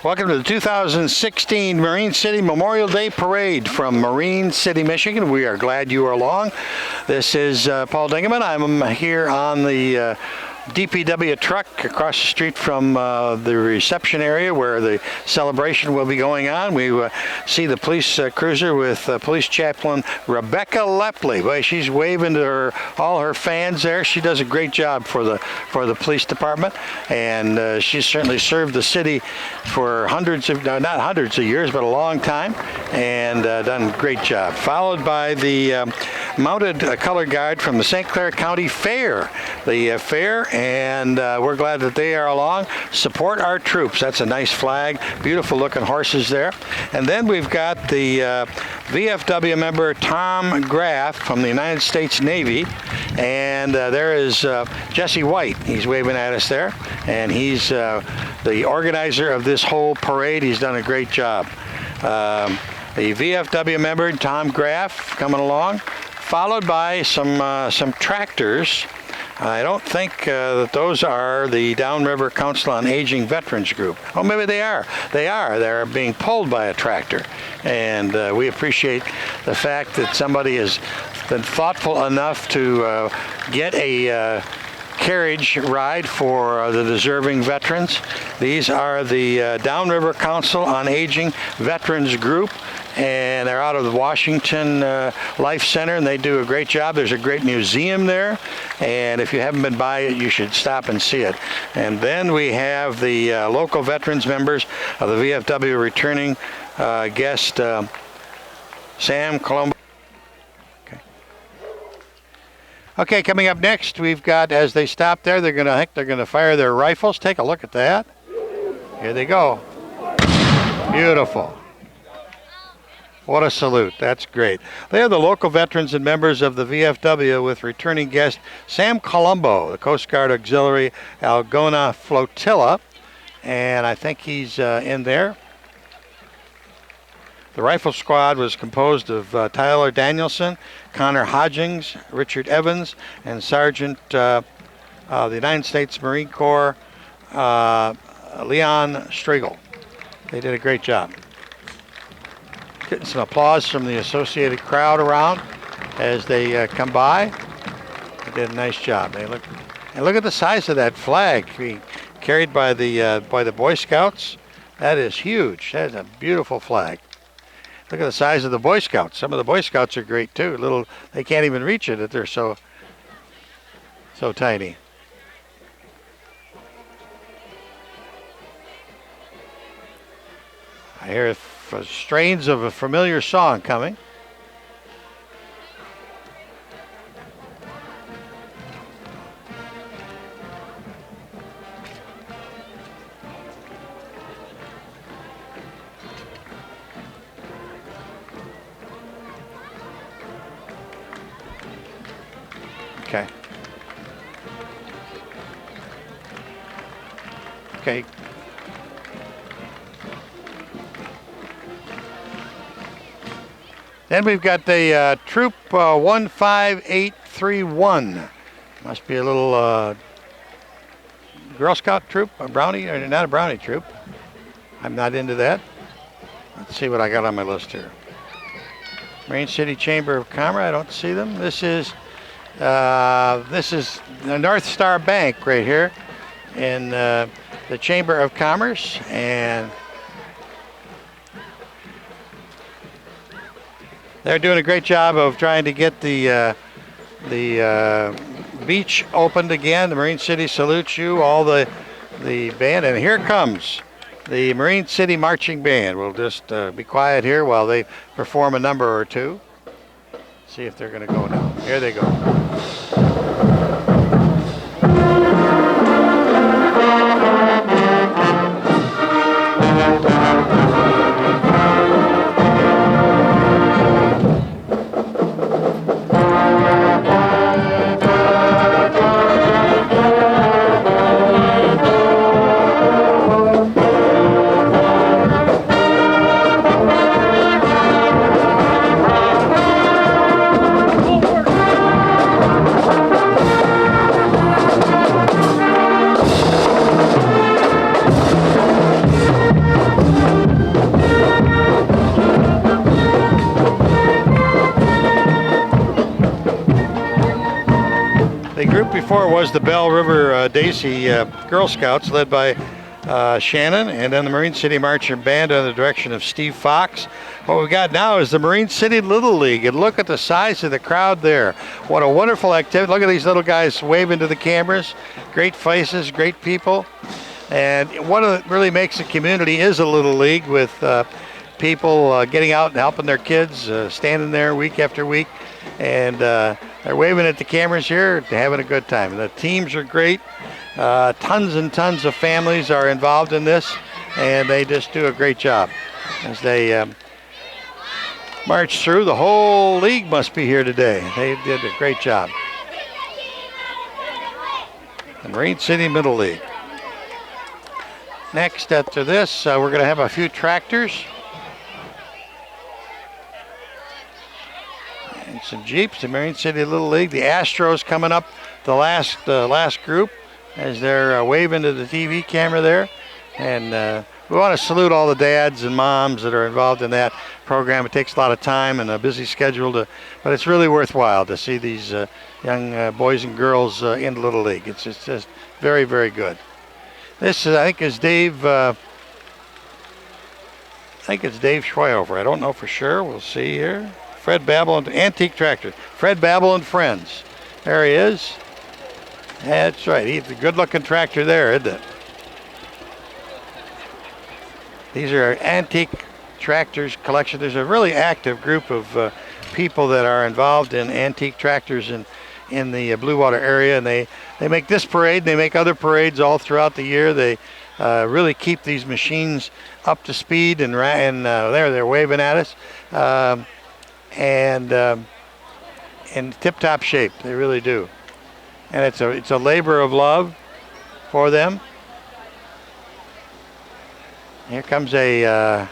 Welcome to the 2016 Marine City Memorial Day Parade from Marine City, Michigan. We are glad you are along. This is Paul Dingeman. I'm here on the DPW truck across the street from the reception area where the celebration will be going on. We see the police cruiser with Police Chaplain Rebecca Lepley. Boy, she's waving to all her fans there. She does a great job for the police department, and she's certainly served the city for not hundreds of years, but a long time, and done a great job. Followed by the mounted color guard from the St. Clair County Fair. The fair, and we're glad that they are along. Support our troops. That's a nice flag. Beautiful looking horses there. And then we've got the VFW member Tom Graff from the United States Navy, and there is Jesse White. He's waving at us there, and he's the organizer of this whole parade. He's done a great job. The VFW member Tom Graff coming along, followed by some tractors. I don't think that those are the Downriver Council on Aging Veterans Group. Oh, maybe they are. They are. They're being pulled by a tractor. And we appreciate the fact that somebody has been thoughtful enough to get a carriage ride for the deserving veterans. These are the Downriver Council on Aging Veterans Group, and they're out of the Washington Life Center, and they do a great job. There's a great museum there, and if you haven't been by it, you should stop and see it. And then we have the local veterans members of the VFW returning guest, Sam Colombo. Okay, coming up next, we've got, as they stop there, they're gonna fire their rifles. Take a look at that. Here they go. Beautiful. What a salute. That's great. They are the local veterans and members of the VFW with returning guest Sam Colombo, the Coast Guard Auxiliary Algona Flotilla, and I think he's in there. The rifle squad was composed of Tyler Danielson, Connor Hodgins, Richard Evans, and Sergeant the United States Marine Corps, Leon Striegel. They did a great job. Getting some applause from the associated crowd around as they come by. They did a nice job. Look at the size of that flag being carried by the Boy Scouts. That is huge. That is a beautiful flag. Look at the size of the Boy Scouts. Some of the Boy Scouts are great too. They can't even reach it. They're so tiny. I hear strains of a familiar song coming. Okay. Okay. Then we've got the Troop 15831. Must be a little Girl Scout troop, a brownie, or not a brownie troop. I'm not into that. Let's see what I got on my list here. Marine City Chamber of Commerce. I don't see them. This is the North Star Bank right here in the Chamber of Commerce, and they're doing a great job of trying to get the beach opened again. The Marine City salutes you, all the band, and here comes the Marine City Marching Band. We'll just be quiet here while they perform a number or two. See if they're going to go now. Here they go. group before was the Bell River Daisy Girl Scouts, led by Shannon, and then the Marine City Marching Band under the direction of Steve Fox. What we got now is the Marine City Little League, and look at the size of the crowd there. What a wonderful activity. Look at these little guys waving to the cameras. Great faces, great people. And what really makes a community is a Little League with people getting out and helping their kids, standing there week after week, and they're waving at the cameras here, having a good time. The teams are great. Tons and tons of families are involved in this, and they just do a great job as they march through. The whole league must be here today. They did a great job. The Marine City Middle League. Next, after this, we're going to have a few tractors and some Jeeps. The Marine City Little League. The Astros coming up, the last group, as they're waving to the TV camera there. And we want to salute all the dads and moms that are involved in that program. It takes a lot of time and a busy schedule, but it's really worthwhile to see these young boys and girls in the Little League. It's just very, very good. This, I think, is Dave. I think it's Dave Schweihofer. I don't know for sure. We'll see here. Fred Babel and Antique Tractor. Fred Babel and Friends. There he is. That's right. He's a good-looking tractor there, isn't it? These are antique tractors collection. There's a really active group of people that are involved in antique tractors in the Blue Water area, and they make this parade. They make other parades all throughout the year. They really keep these machines up to speed, and they're waving at us, and in tip-top shape. They really do, and it's a labor of love for them. Here comes I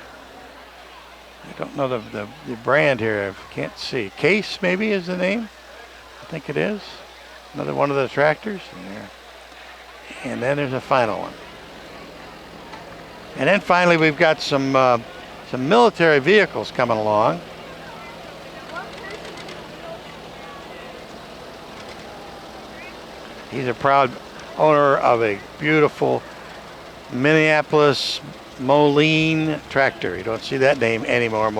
don't know the brand here. I can't see. Case maybe is the name. I think it is. Another one of the tractors. And then there's a final one. And then finally we've got some military vehicles coming along. He's a proud owner of a beautiful Minneapolis Moline tractor. You don't see that name anymore.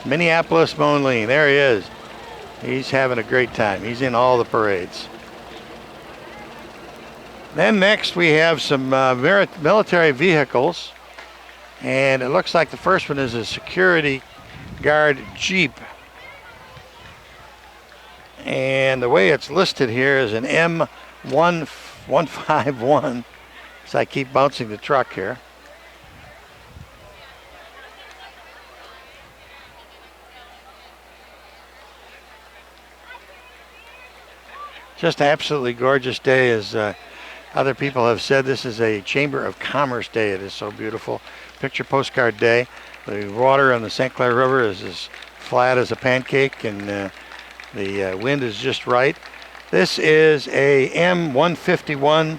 Minneapolis Moline. There he is. He's having a great time. He's in all the parades. Then next we have some military vehicles. And it looks like the first one is a security guard Jeep. And the way it's listed here is an M151. So I keep bouncing the truck here. Just an absolutely gorgeous day, as other people have said. This is a Chamber of Commerce day. It is so beautiful. Picture postcard day. The water on the St. Clair River is as flat as a pancake, and the wind is just right. This is a M151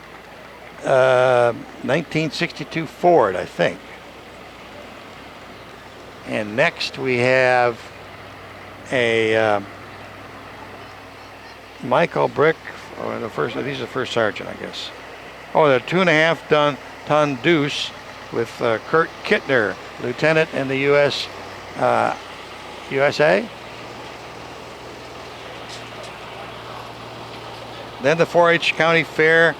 1962 Ford, I think. And next we have a Michael Brick, or these are the first sergeant, I guess. Oh, the 2.5 ton Deuce with Kurt Kittner, lieutenant in the USA. Then the 4-H County Fair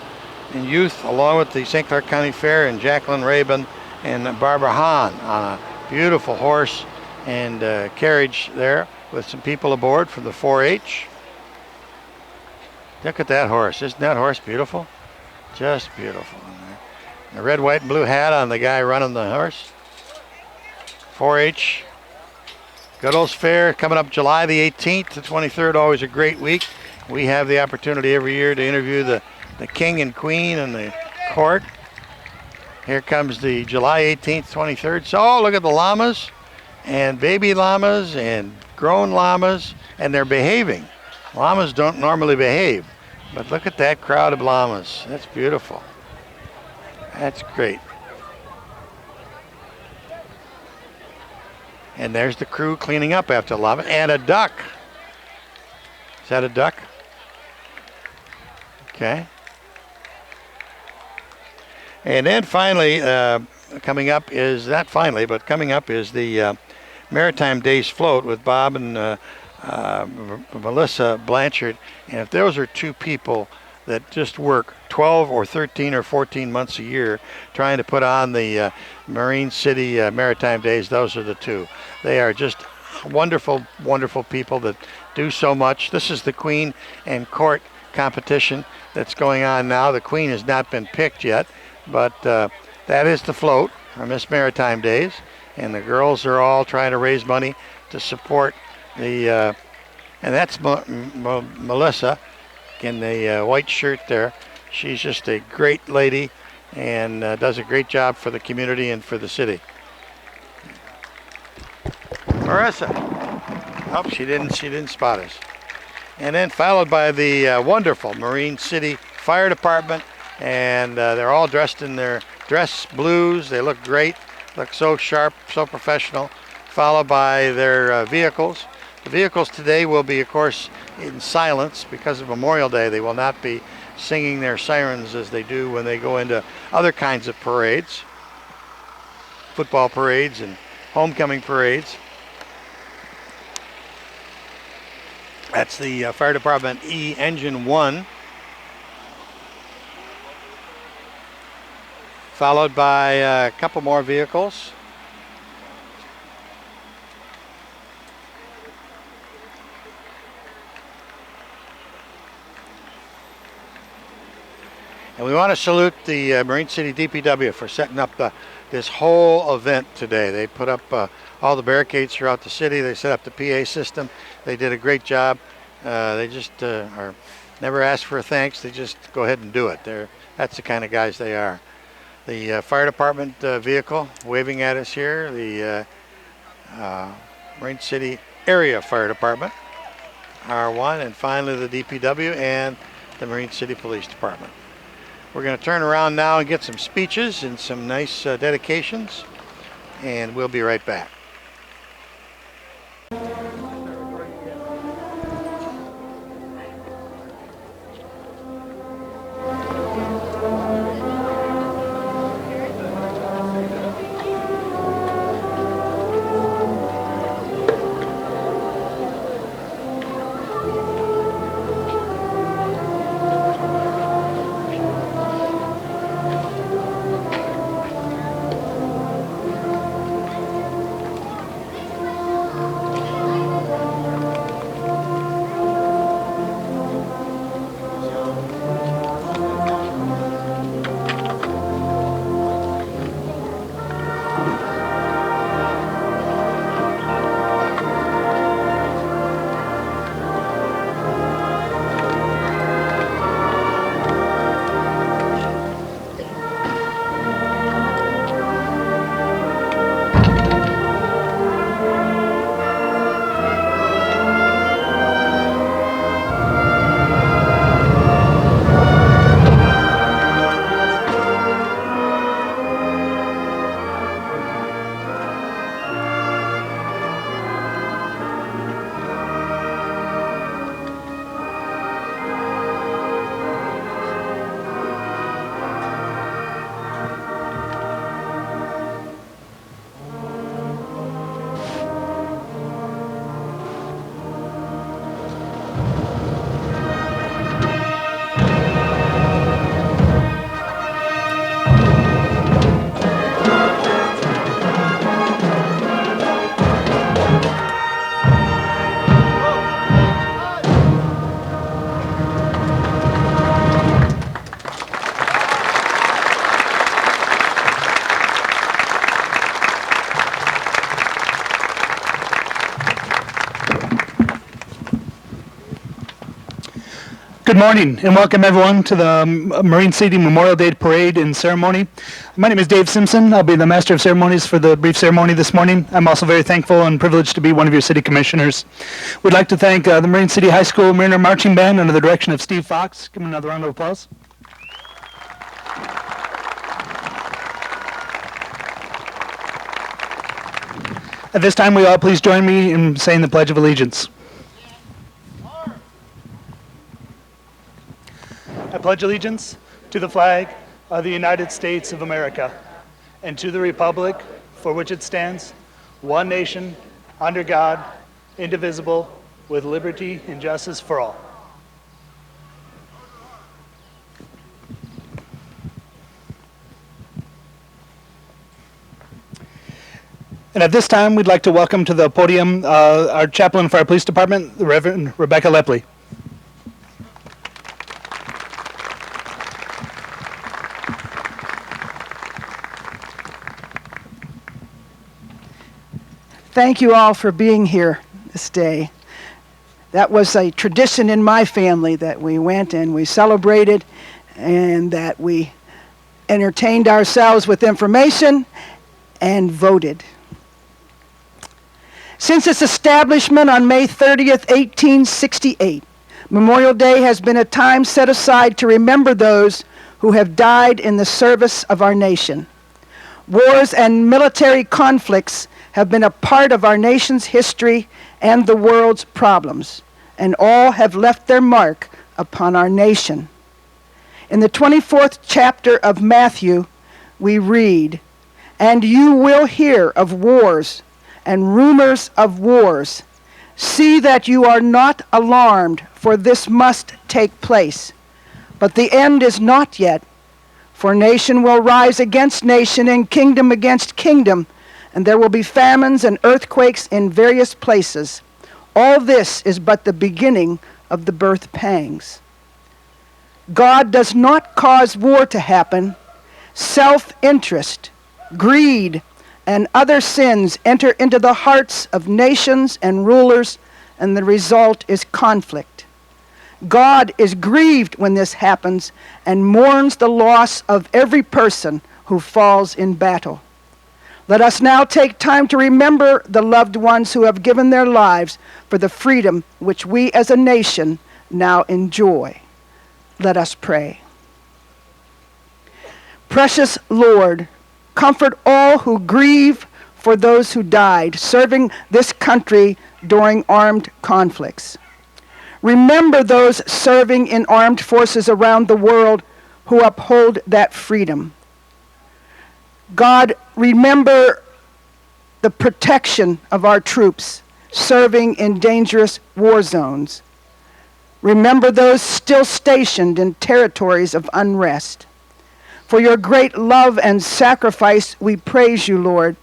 and Youth, along with the St. Clair County Fair, and Jacqueline Rabin and Barbara Hahn on a beautiful horse and carriage there with some people aboard from the 4-H. Look at that horse. Isn't that horse beautiful? Just beautiful. The red, white, and blue hat on the guy running the horse. 4-H. Goodall's Fair coming up July the 18th to 23rd. Always a great week. We have the opportunity every year to interview the king and queen and the court. Here comes the July 18th, 23rd. So look at the llamas and baby llamas and grown llamas, and they're behaving. Llamas don't normally behave, but look at that crowd of llamas. That's beautiful. That's great. And there's the crew cleaning up after the llama, and a duck. Is that a duck? Okay. And then finally, coming up is, not finally, but coming up is the Maritime Days float with Bob and Melissa Blanchard. And if those are two people that just work 12 or 13 or 14 months a year trying to put on the Marine City Maritime Days, those are the two. They are just wonderful, wonderful people that do so much. This is the Queen and Court competition that's going on now. The Queen has not been picked yet, but that is the float on Miss Maritime Days. And the girls are all trying to raise money to support the, and that's Melissa in the white shirt there. She's just a great lady and does a great job for the community and for the city. Marissa. Oh, she didn't spot us. And then followed by the wonderful Marine City Fire Department, and they're all dressed in their dress blues. They look great, look so sharp, so professional, followed by their vehicles. The vehicles today will be, of course, in silence because of Memorial Day. They will not be singing their sirens as they do when they go into other kinds of parades, football parades and homecoming parades. That's the Fire Department E Engine 1, followed by a couple more vehicles. And we want to salute the Marine City DPW for setting up this whole event today. They put up all the barricades throughout the city. They set up the PA system. They did a great job. They just are never ask for a thanks. They just go ahead and do it. That's the kind of guys they are. The fire department vehicle waving at us here, the Marine City Area Fire Department, R1, and finally the DPW and the Marine City Police Department. We're going to turn around now and get some speeches and some nice dedications, and we'll be right back. Good morning and welcome everyone to the Marine City Memorial Day Parade and Ceremony. My name is Dave Simpson. I'll be the Master of Ceremonies for the brief ceremony this morning. I'm also very thankful and privileged to be one of your City Commissioners. We'd like to thank the Marine City High School Mariner Marching Band under the direction of Steve Fox. Give them another round of applause. At this time, will you all please join me in saying the Pledge of Allegiance. I pledge allegiance to the flag of the United States of America and to the republic for which it stands, one nation, under God, indivisible, with liberty and justice for all. And at this time, we'd like to welcome to the podium our chaplain for our police department, the Reverend Rebecca Lepley. Thank you all for being here this day. That was a tradition in my family that we went and we celebrated and that we entertained ourselves with information and voted. Since its establishment on May 30th, 1868, Memorial Day has been a time set aside to remember those who have died in the service of our nation. Wars and military conflicts have been a part of our nation's history and the world's problems, and all have left their mark upon our nation. In the 24th chapter of Matthew, we read, "And you will hear of wars and rumors of wars. See that you are not alarmed, for this must take place. But the end is not yet, for nation will rise against nation and kingdom against kingdom, and there will be famines and earthquakes in various places. All this is but the beginning of the birth pangs." God does not cause war to happen. Self-interest, greed, and other sins enter into the hearts of nations and rulers, and the result is conflict. God is grieved when this happens and mourns the loss of every person who falls in battle. Let us now take time to remember the loved ones who have given their lives for the freedom which we as a nation now enjoy. Let us pray. Precious Lord, comfort all who grieve for those who died serving this country during armed conflicts. Remember those serving in armed forces around the world who uphold that freedom. God, remember the protection of our troops serving in dangerous war zones. Remember those still stationed in territories of unrest. For your great love and sacrifice, we praise you, Lord.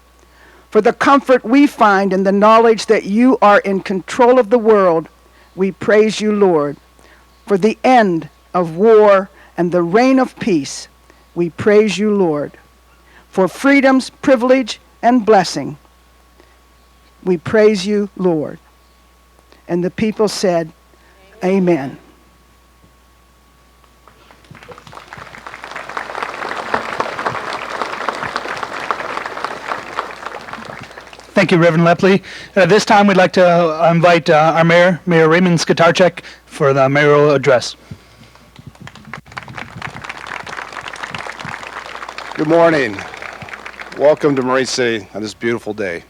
For the comfort we find in the knowledge that you are in control of the world, we praise you, Lord. For the end of war and the reign of peace, we praise you, Lord. For freedom's privilege and blessing, we praise you, Lord. And the people said, Amen. Thank you, Reverend Lepley. At this time, we'd like to invite our mayor, Mayor Raymond Skatarczyk, for the mayoral address. Good morning. Welcome to Marine City on this beautiful day.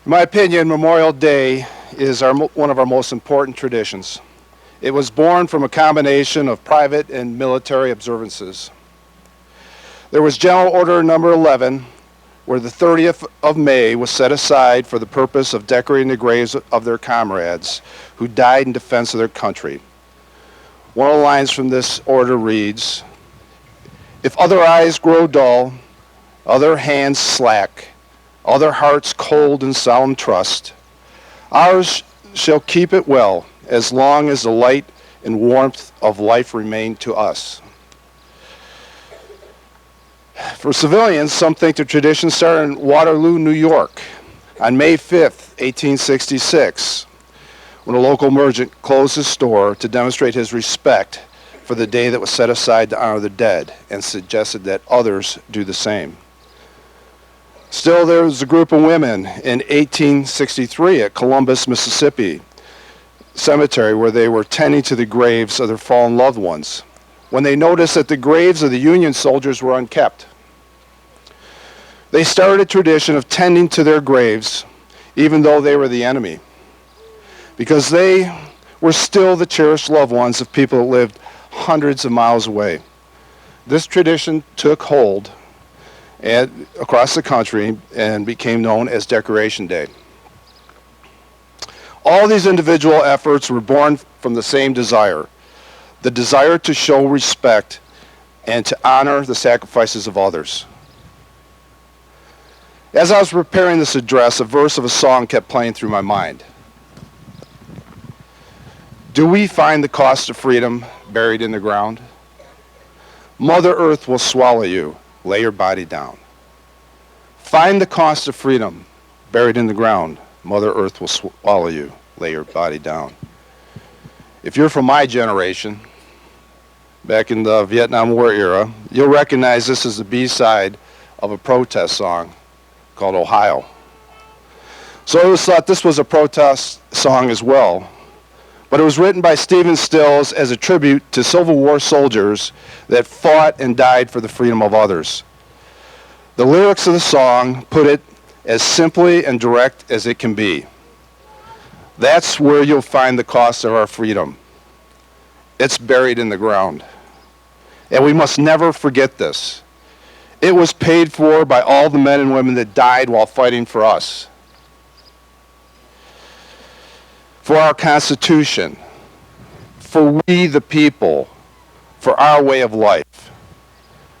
In my opinion, Memorial Day is one of our most important traditions. It was born from a combination of private and military observances. There was General Order Number 11, where the 30th of May was set aside for the purpose of decorating the graves of their comrades who died in defense of their country. One of the lines from this order reads, "If other eyes grow dull, other hands slack, other hearts cold in solemn trust, ours shall keep it well as long as the light and warmth of life remain to us." For civilians, some think the tradition started in Waterloo, New York, on May 5th, 1866, when a local merchant closed his store to demonstrate his respect for the day that was set aside to honor the dead, and suggested that others do the same. Still, there was a group of women in 1863 at Columbus, Mississippi Cemetery, where they were tending to the graves of their fallen loved ones, when they noticed that the graves of the Union soldiers were unkept. They started a tradition of tending to their graves, even though they were the enemy, because they were still the cherished loved ones of people that lived hundreds of miles away. This tradition took hold across the country and became known as Decoration Day. All these individual efforts were born from the same desire, the desire to show respect and to honor the sacrifices of others. As I was preparing this address, a verse of a song kept playing through my mind. Do we find the cost of freedom buried in the ground? Mother Earth will swallow you. Lay your body down. Find the cost of freedom buried in the ground. Mother Earth will swallow you. Lay your body down. If you're from my generation, back in the Vietnam War era, you'll recognize this as the B-side of a protest song called Ohio. So I always thought this was a protest song as well, but it was written by Stephen Stills as a tribute to Civil War soldiers that fought and died for the freedom of others. The lyrics of the song put it as simply and direct as it can be. That's where you'll find the cost of our freedom. It's buried in the ground. And we must never forget this. It was paid for by all the men and women that died while fighting for us. For our Constitution, for we the people, for our way of life.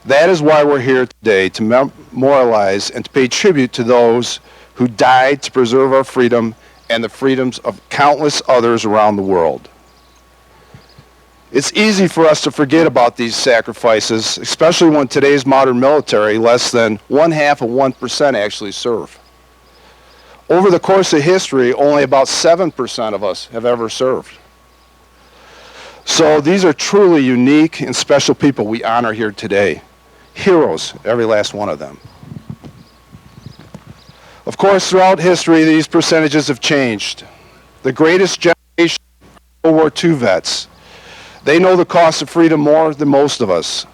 That is why we're here today, to memorialize and to pay tribute to those who died to preserve our freedom and the freedoms of countless others around the world. It's easy for us to forget about these sacrifices, especially when today's modern military, less than 0.5% actually serve. Over the course of history, only about 7% of us have ever served. So these are truly unique and special people we honor here today. Heroes, every last one of them. Of course, throughout history, these percentages have changed. The greatest generation of World War II vets, they know the cost of freedom more than most of us.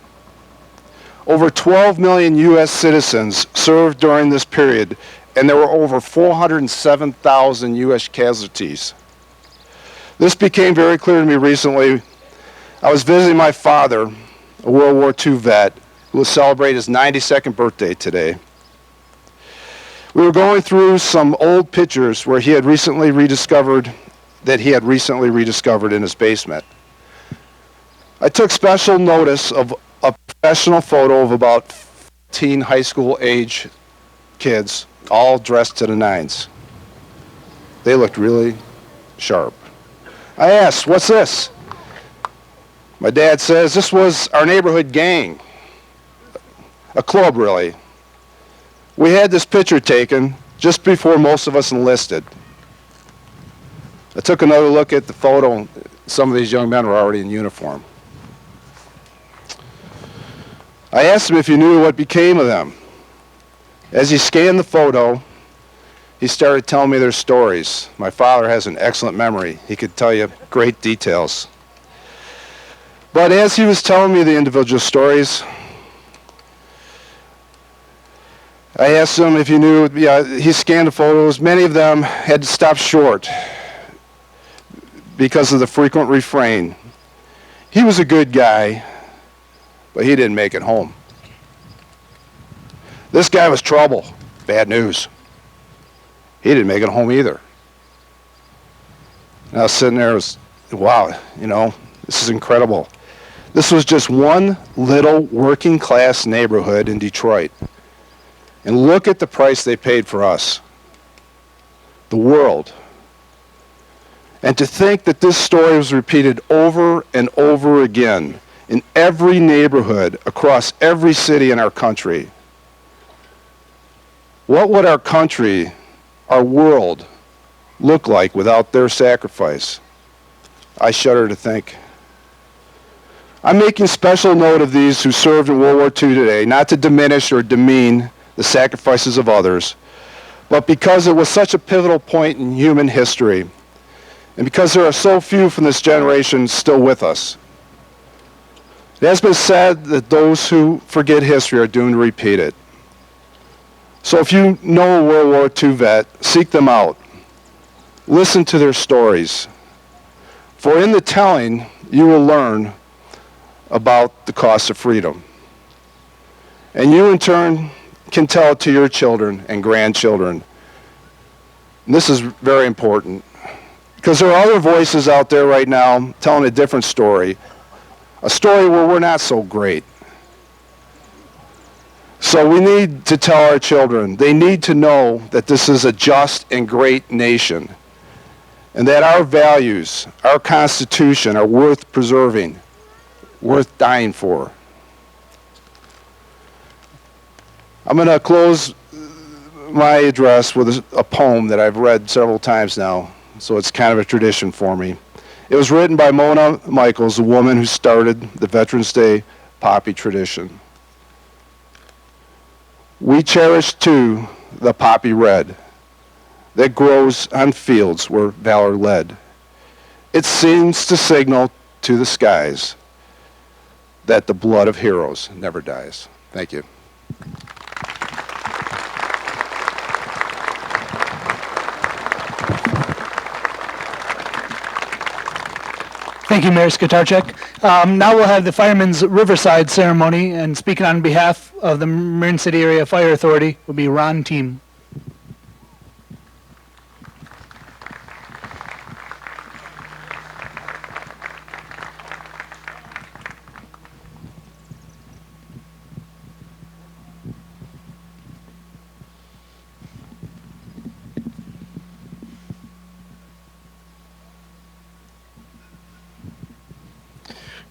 Over 12 million U.S. citizens served during this period, and there were over 407,000 U.S. casualties. This became very clear to me recently. I was visiting my father, a World War II vet, who will celebrate his 92nd birthday today. We were going through some old pictures where he had recently rediscovered in his basement. I took special notice of a professional photo of about 15 high school age kids, all dressed to the nines. They looked really sharp. I asked, what's this? My dad says, this was our neighborhood gang. A club, really. We had this picture taken just before most of us enlisted. I took another look at the photo. Some of these young men were already in uniform. I asked him if he knew what became of them. As he scanned the photo, he started telling me their stories. My father has an excellent memory. He could tell you great details. But as he was telling me the individual stories, I asked him if he knew, he scanned the photos. Many of them had to stop short because of the frequent refrain. He was a good guy, but he didn't make it home. This guy was trouble. Bad news. He didn't make it home either. And I was sitting there, wow, this is incredible. This was just one little working class neighborhood in Detroit. And look at the price they paid for us. The world. And to think that this story was repeated over and over again in every neighborhood across every city in our country. What would our country, our world, look like without their sacrifice? I shudder to think. I'm making special note of these who served in World War II today, not to diminish or demean the sacrifices of others, but because it was such a pivotal point in human history, and because there are so few from this generation still with us. It has been said that those who forget history are doomed to repeat it. So if you know a World War II vet, seek them out. Listen to their stories. For in the telling, you will learn about the cost of freedom. And you, in turn, can tell it to your children and grandchildren. And this is very important because there are other voices out there right now telling a different story, a story where we're not so great. So we need to tell our children, they need to know that this is a just and great nation, and that our values, our Constitution, are worth preserving, worth dying for. I'm going to close my address with a poem that I've read several times now, so it's kind of a tradition for me. It was written by Mona Michaels, the woman who started the Veterans Day poppy tradition. We cherish, too, the poppy red that grows on fields where valor led. It seems to signal to the skies that the blood of heroes never dies. Thank you. Thank you, Mayor Skatarczyk. Now we'll have the Firemen's Riverside ceremony, and speaking on behalf of the Marin City Area Fire Authority will be Ron Team.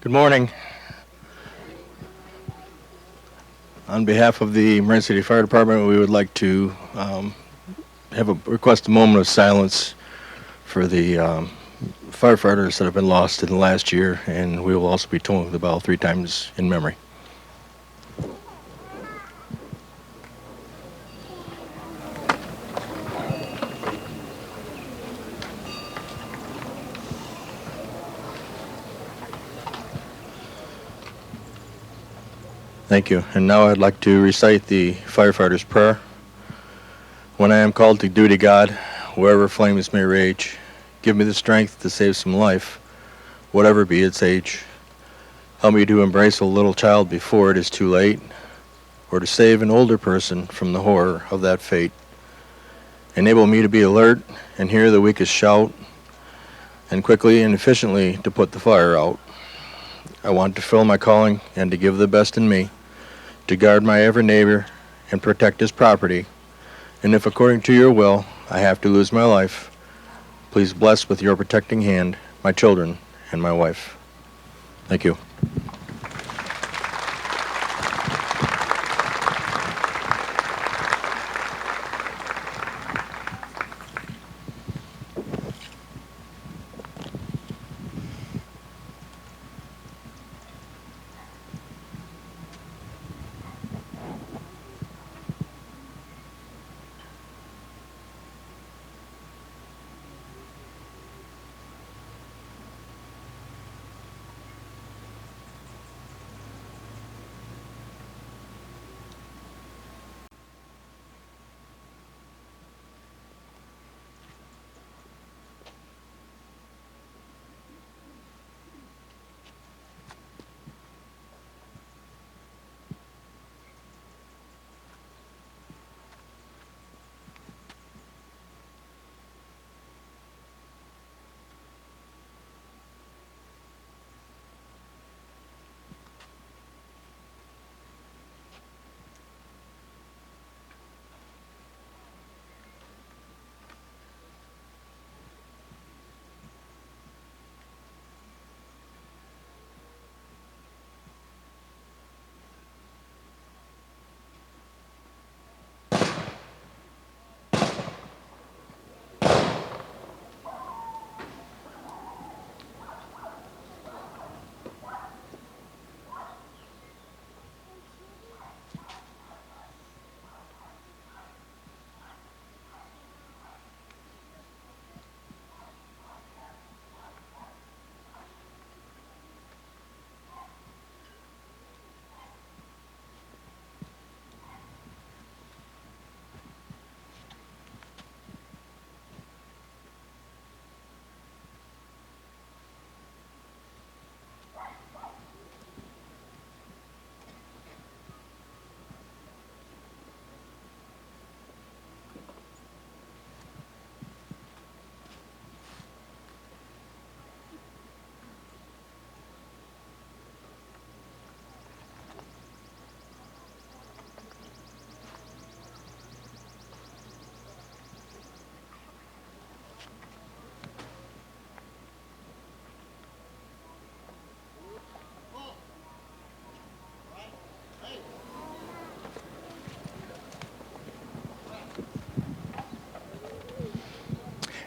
Good morning. On behalf of the Marin City Fire Department, we would like to request a moment of silence for the firefighters that have been lost in the last year, and we will also be tolling the bell 3 times in memory. Thank you. And now I'd like to recite the firefighter's prayer. When I am called to duty, God, wherever flames may rage, give me the strength to save some life, whatever be its age. Help me to embrace a little child before it is too late, or to save an older person from the horror of that fate. Enable me to be alert and hear the weakest shout, and quickly and efficiently to put the fire out. I want to fill my calling and to give the best in me, to guard my every neighbor and protect his property. And if according to your will I have to lose my life, please bless with your protecting hand my children and my wife. Thank you.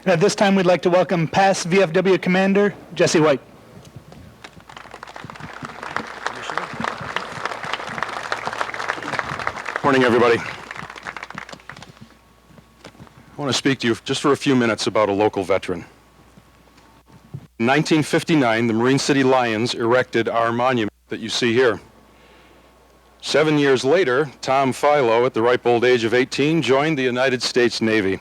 And at this time, we'd like to welcome past VFW Commander Jesse White. Morning, everybody. I want to speak to you just for a few minutes about a local veteran. In 1959, the Marine City Lions erected our monument that you see here. 7 years later, Tom Philo, at the ripe old age of 18, joined the United States Navy.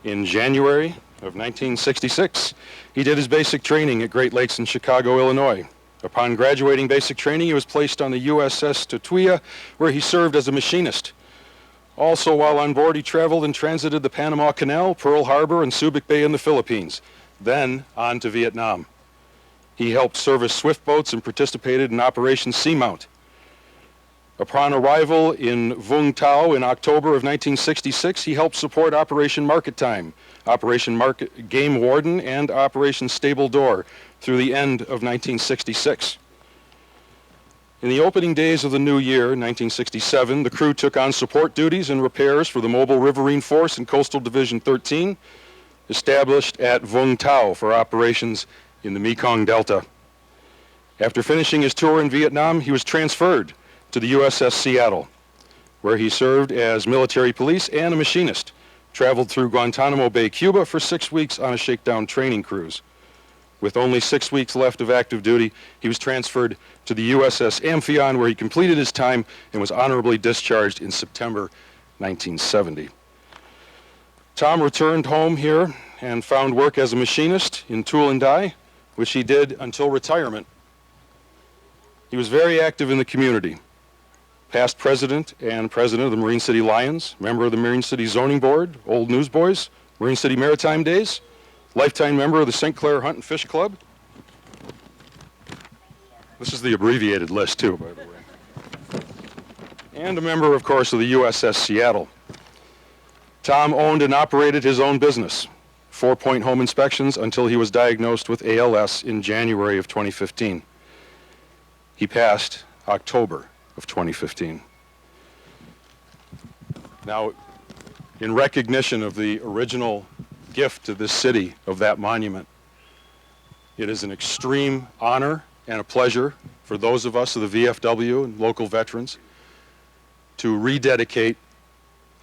In January of 1966, he did his basic training at Great Lakes in Chicago, Illinois. Upon graduating basic training, he was placed on the USS Tutuila, where he served as a machinist. Also, while on board, he traveled and transited the Panama Canal, Pearl Harbor, and Subic Bay in the Philippines, then on to Vietnam. He helped service swift boats and participated in Operation Seamount. Upon arrival in Vung Tau in October of 1966, he helped support Operation Market Time, Operation Game Warden, and Operation Stable Door through the end of 1966. In the opening days of the new year, 1967, the crew took on support duties and repairs for the Mobile Riverine Force and Coastal Division 13, established at Vung Tau for operations in the Mekong Delta. After finishing his tour in Vietnam, he was transferred to the USS Seattle, where he served as military police and a machinist, traveled through Guantanamo Bay, Cuba for 6 weeks on a shakedown training cruise. With only 6 weeks left of active duty, he was transferred to the USS Amphion, where he completed his time and was honorably discharged in September 1970. Tom returned home here and found work as a machinist in tool and die, which he did until retirement. He was very active in the community. Past president and president of the Marine City Lions, member of the Marine City Zoning Board, Old Newsboys, Marine City Maritime Days, lifetime member of the St. Clair Hunt and Fish Club. This is the abbreviated list, too, by the way. And a member, of course, of the USS Seattle. Tom owned and operated his own business, 4 Point Home Inspections, until he was diagnosed with ALS in January of 2015. He passed October of 2015. Now, in recognition of the original gift to this city of that monument, it is an extreme honor and a pleasure for those of us of the VFW and local veterans to rededicate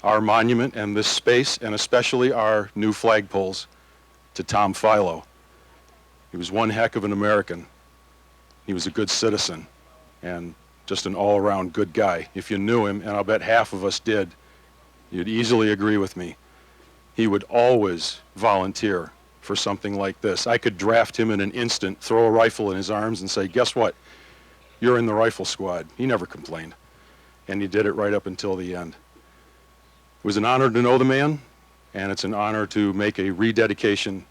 our monument and this space, and especially our new flagpoles, to Tom Philo. He was one heck of an American. He was a good citizen and just an all-around good guy. If you knew him, and I'll bet half of us did, you'd easily agree with me. He would always volunteer for something like this. I could draft him in an instant, throw a rifle in his arms and say, guess what? You're in the rifle squad. He never complained. And he did it right up until the end. It was an honor to know the man, and it's an honor to make a rededication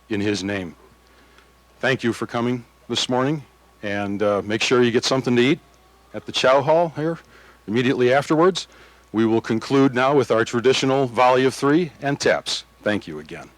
in his name. Thank you for coming this morning, and make sure you get something to eat at the Chow Hall here immediately afterwards. We will conclude now with our traditional volley of 3 and taps. Thank you again.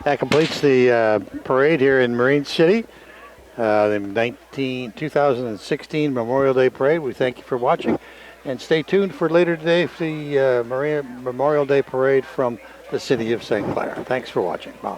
That completes the parade here in Marine City, the 2016 Memorial Day Parade. We thank you for watching, and stay tuned for later today for the Memorial Day Parade from the city of St. Clair. Thanks for watching. Bye.